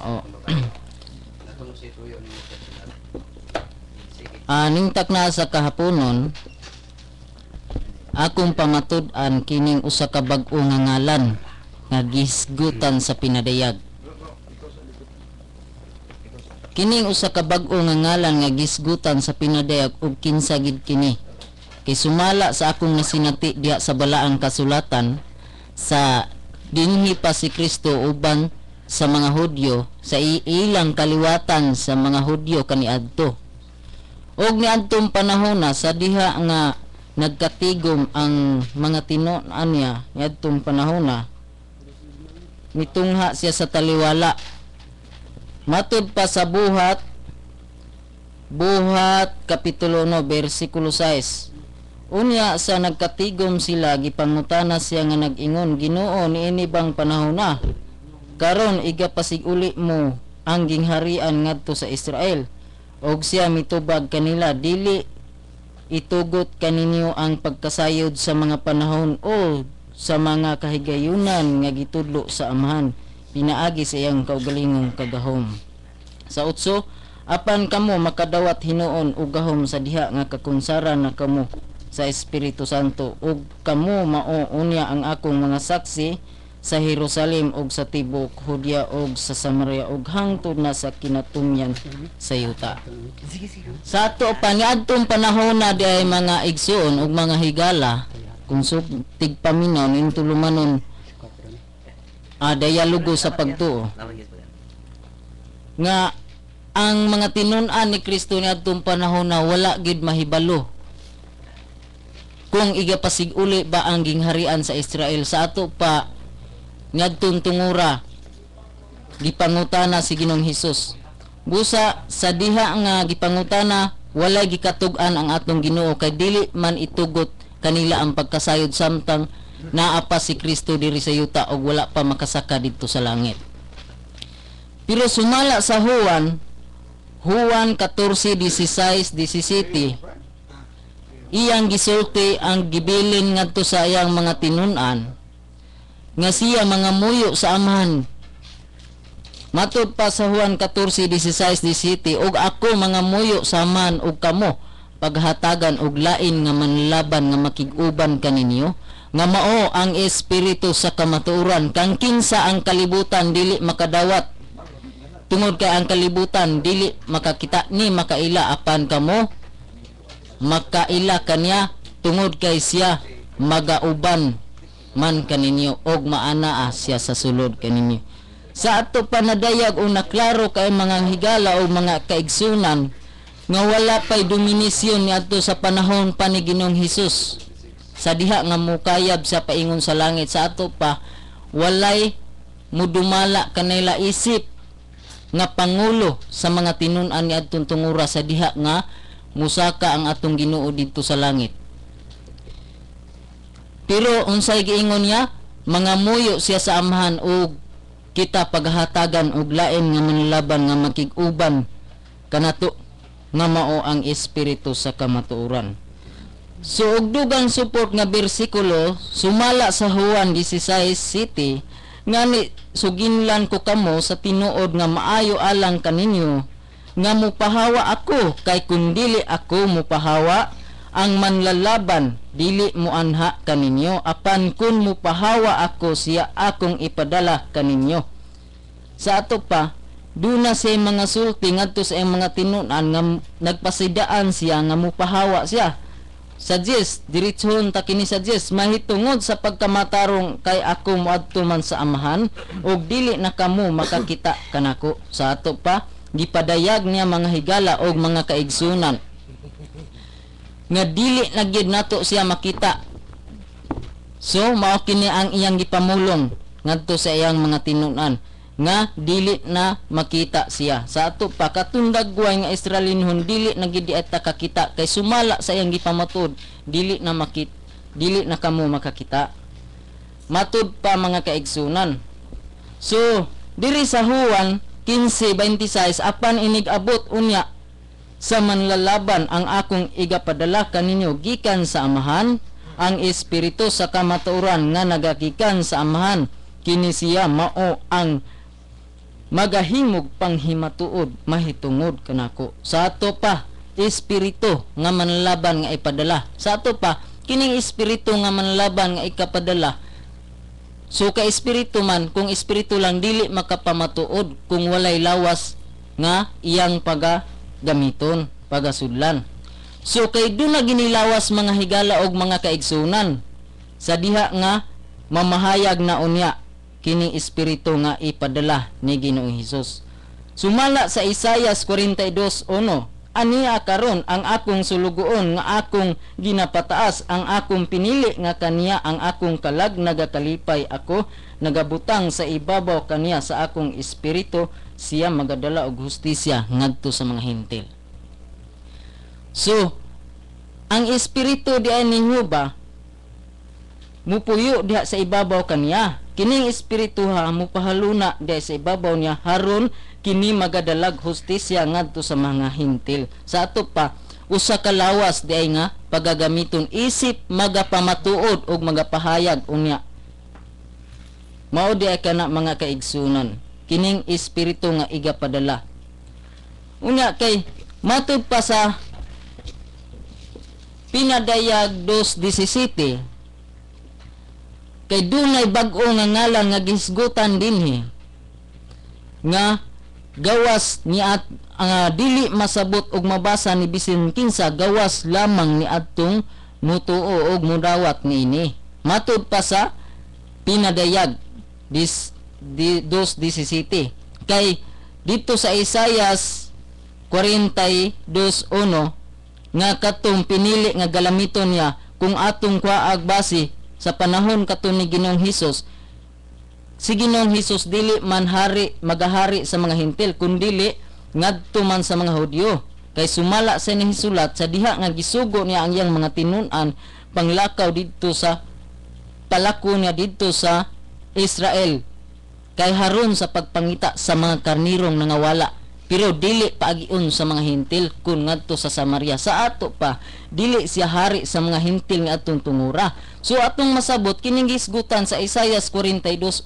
Oh. Ningtak na sa kahaponon, akong pamatud-an kining usa ka bag-o nga ngalan nga gisgutan sa pinadayag. Kining usa ka bag-o nga ngalan nga gisgutan sa pinadayag ug kinsa gid kini. Kay sumala sa akong nasinati diha sa balaang kasulatan sa dinhi pa si Kristo uban sa mga Hudyo sa ilang kaliwatan sa mga Hudyo kaniadto. Og niadtong panahon na sa diha nga nagkatigom ang mga tinunan niya niadtong panahon na mitungha siya sa taliwala. Matud pa sa buhat kapitulo 1 bersikulo 6. Unya sa nagkatigom sila gipangutana siya nga nag-ingon, Ginoo niini bang panahon na karon igapasiguli mo ang gingharian ngadto sa Israel? Og siya mitubag kanila, dili itugot kaninyo ang pagkasayod sa mga panahon o sa mga kahigayunan nga gitudlo sa amahan, pinaagi sa iyang kaugalingong kagahom. Sa 8, apan kamo makadawat hinuon og gahom sa diha nga kakunsaran na kamo sa Espiritu Santo, ug kamo mao unya ang akong mga saksi sa Jerusalem ug sa tibok Judea ug sa Samaria ug hangtod na sa kinatumyan sa yuta. Sa ato pa niadtong panahon na di ay mga igsoon ug mga higala kung tigpaminaw ning tulumanon dialogo sa pagtuo nga ang mga tinun-an ni Kristo niadtong panahon na wala gid mahibalo kung igapasiguli ba ang gingharian sa Israel. Sa ato pa ngadtong tungura gipangutana si Ginoong Hesus. Busa sa diha nga gipangutana walay gikatug-an ang atong Ginoo kay dili man itugot kanila ang pagkasayod samtang naa pa si Kristo diri sa yuta og wala pa makasaka didto sa langit. Pero sumala sa Juan 14:16-17 iyang gisulti ang gibilin ngadto sa iyang mga tinun-an nga siya mga muyo sa amahan. Matud pa sa Juan 14:16-17, og ako mga muyo sa amahan og kamo paghatagan og lain nga manlaban nga makig-uban kaninyo, nga mao ang espiritu sa kamatuoran, kang kinsa ang kalibutan dili makadawat tungod kay ang kalibutan dili makakita ni makaila, apan kamo makaila kaniya tungod kay siya magauban man kaninyo og maanaa siya sa sulod kaninyo. Sa ato panadayag o naklaro kay mga higala o mga kaigsunan nga wala pay dominisyon ni ato sa panahon pa ni Ginoong Hesus sa diha nga mukayab sa paingon sa langit. Sa ato pa walay mudumala kanila isip nga pangulo sa mga tinun-an ni atong tungura sa diha nga musaka ang atong Ginoo didto sa langit. Pero unsay giingon niya, mga muyo siya sa amahan og kita paghatagan og lain nga manlaban nga makig-uban kanato nga mao ang espiritu sa kamatuoran. So og dugang support nga bersikulo sumala sa Juan 16:7 ngani suginlan ko kamo sa tinuod nga maayo alang kaninyo nga mupahawa ako, kay kun dili ako mupahawa ang manlalaban dili mo anha kaninyo, apan kun mupahawa ako siya akong ipadala kaninyo. Sa ato pa duna sa mga sulti ngadto sa mga tinun-an nga nagpasidaan siya nga mupahawa siya. Sa 10 diritsyon ta kini sa 10, mahitungod sa pagkamatarong kay ako moadto man sa amahan og dili na kamo makakita kanako. Sa ato pa gipadayag niya mga higala og mga kaigsunan nga dili na gyud nato siya makita. So mao kini ang iyang gipamulong ngadto sa iyang mga tinun-an nga dili na makita siya. Sa ato pa katundagway nga Israelinhon dili na gid ata kakita kay sumala sa iyang gipamatud dili na kamo makakita. Matud pa mga kaigsunan. So diri sa Juan 15:26, apan inig-abot unya sa manlalaban ang akong igapadala kaninyo gikan sa amahan, ang espiritu sa kamatuoran nga nagagikan sa amahan, kini siya mao ang magahimog panghimatuod mahitungod kanako. Sa ato pa espiritu nga manlaban nga ipadala. Sa ato pa kining espiritu nga manlaban nga ikapadala. So ka espiritu man, kung espiritu lang dili makapamatuod kung walay lawas nga iyang pagagamiton, pagasudlan. So kay doon na ginilawas mga higala og mga kaigsunan sa diha nga mamahayag na unya kini espiritu nga ipadala ni Ginoong Hesus. Sumala sa Isaias 42:1, aniya karon ang akong sulugoon nga akong ginapataas, ang akong pinili nga kaniya ang akong kalag, nagakalipay ako, nagabutang sa ibabaw kaniya sa akong espiritu, siya magadala og hustisya ngadto sa mga hintil. So, ang espiritu di ni Huba mupuyo diha sa ibabaw kaniya. Kining espiritu ha mupahaluna diha sa ibabaw niya haron kini magadalag hustisya ngadto sa mga hintil. Sa ato pa usa ka lawas diay nga pagagamiton isip magapamatuod og magapahayag unya. Mao diay kana mga kaigsunan kining espiritu nga igapadala. Unya kay matud pa sa Pinadayag 2:17 kay dunay bag-o nga ngalan nga gisgutan dinhi nga gawas ni at dili masabot og mabasa ni bisin kinsa, gawas lamang ni adtong mutuo og mudawat niini. Matud pa sa Pinadayag 2:17 kay dito sa Isaias 42:1 nga katong pinili nga galamiton niya kung atong kwaag base sa panahon kato ni Ginoong Hesus. Si Ginoong Hesus dili man magahari sa mga hintil kundi ngadto man sa mga Hudyo. Kay sumala sa nihisulat sa diha nga gisugo niya ang iyang mga tinun-an panglakaw didto sa palako niya didto sa Israel. Kay haron sa pagpangita sa mga karnirong nangawala. Pero dili paagiun sa mga hintil kun ngadto sa Samaria. Sa ato pa dili siya hari sa mga hintil nga atong tungura. So atong masabot kining gisgutan sa Isaias 42:1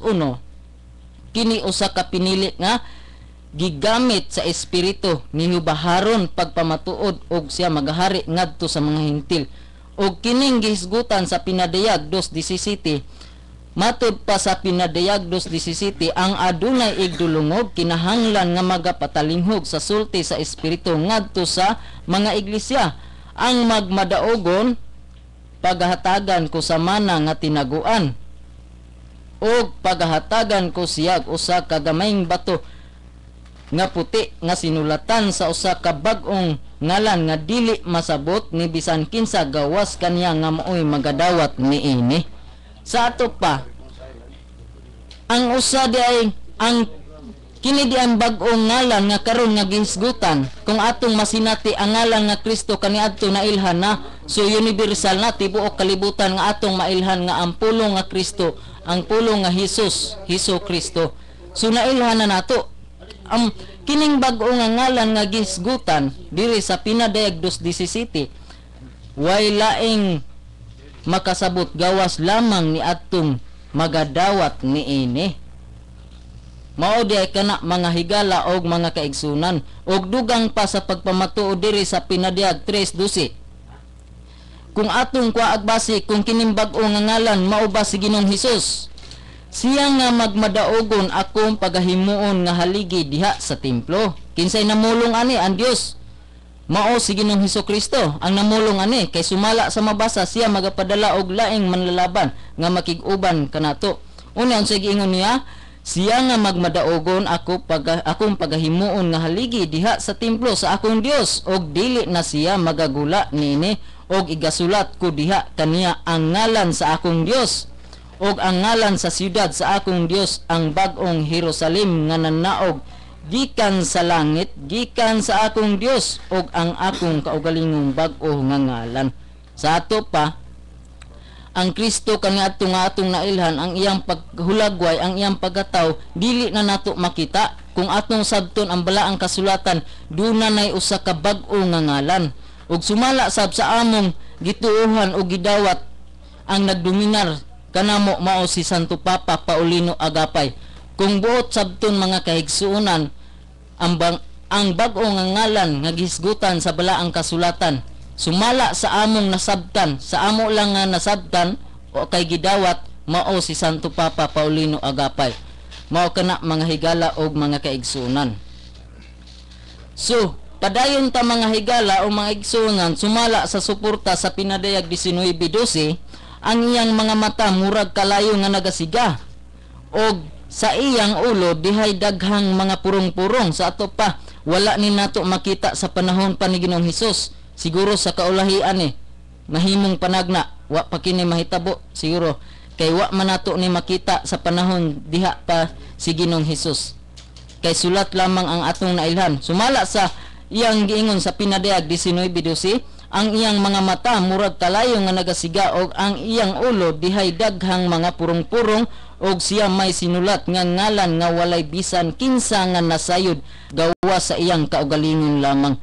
kini usa ka pinili nga gigamit sa espiritu ni hubaharon pagpamatuod og siya magahari ngadto sa mga hintil. Og kining gisgutan sa Pinadayag 2:17 matud pa sa Pinadayag 2:17 ang adunay igdulungog kinahanglan nga magapatalinghog sa sulti sa espiritu ngadto sa mga iglesia. Ang magmadaogon paghatagan ko sa mana nga tinaguan og paghatagan ko siyag usa ka gamayng bato nga puti nga sinulatan sa usa ka bag-ong ngalan nga dili masabot ni bisan kinsa, gawas kaniya nga maoy magadawat niini. Sa ato pa ang usa di ay ang kini di ang bag-ong ngalan nga karon nga gisgutan kung atong masinati ang ngalan nga Kristo kaniadto nailhan na. So universal na tibuok kalibutan nga atong mailhan nga ang pulong nga Kristo, ang pulong nga Hesus Kristo. So nailhan na nato ang kining bag-o nga ngalan nga gisgutan diri sa Pinadayag 2:17 way laing makasabot, gawas lamang ni atong magadawat niini. Mao di kana mga higala og mga kaigsunan og dugang pa sa pagpamatuod diri sa Pinadayag 3:12 kung atong kuwaag base kung kining bag-o nga ngalan mao ba si Ginoong Hesus, siya nga magmadaogon akong pagahimuon nga haligi diha sa templo. Kinsay namulong ani? Ang Dios. Mao si Ginoong Hesukristo ang namulong ani kay sumala sa mabasa siya magapadala og laing manlalaban nga makig-uban kanato. Una unsay giingon niya, siya nga magmadaogon akong pagahimuon nga haligi diha sa templo sa akong Dios og dili na siya magagula niini og igasulat ko diha kaniya ang ngalan sa akong Dios og ang ngalan sa siyudad sa akong Dios, ang bag-ong Jerusalem nga nanaog gikan sa langit, gikan sa akong Dios og ang akong kaugalingong bag-o nga ngalan. Sa ato pa ang Kristo kaniadto nga atong nailhan, ang iyang paghulagway, ang iyang pagkataw dili na nato makita. Kung atong sabton ang balaang kasulatan, dunay usa ka bag-o nga ngalan og sumala sab sa among gituohan og gidawat ang nagdominar kanamo mao si Santo Papa Paulino Agapay. Kung buot sabton mga kahigsuonan ang bag-o nga ngalan nga gisgutan sa balaang kasulatan sumala sa among nasabtan, sa amo lang nga nasabtan o kay gidawat, mao si Santo Papa Paulino Agapay. Mao kana mga higala og mga kaigsuonan. So, padayon ta mga higala o mga igsuonan sumala sa suporta sa pinadayag 19:12, ang iyang mga mata murag kalayo nga nagasiga og sa iyang ulo dihay daghang mga purong-purong. Sa ato pa wala ni nato makita sa panahon pa ni Ginoong Hesus. Siguro sa kaulahian mahimong panagna wa pa kini mahitabo siguro kay wa man nato ni makita sa panahon diha pa si Ginoong Hesus. Kay sulat lamang ang atong nailhan. Sumala sa iyang giingon sa pinadayag 19:12, ang iyang mga mata murag kalayo nga nagasiga og ang iyang ulo dihay daghang mga purong-purong og siya may sinulat nga ngalan nga walay bisan kinsa nga nasayod gawa sa iyang kaugalingon lamang.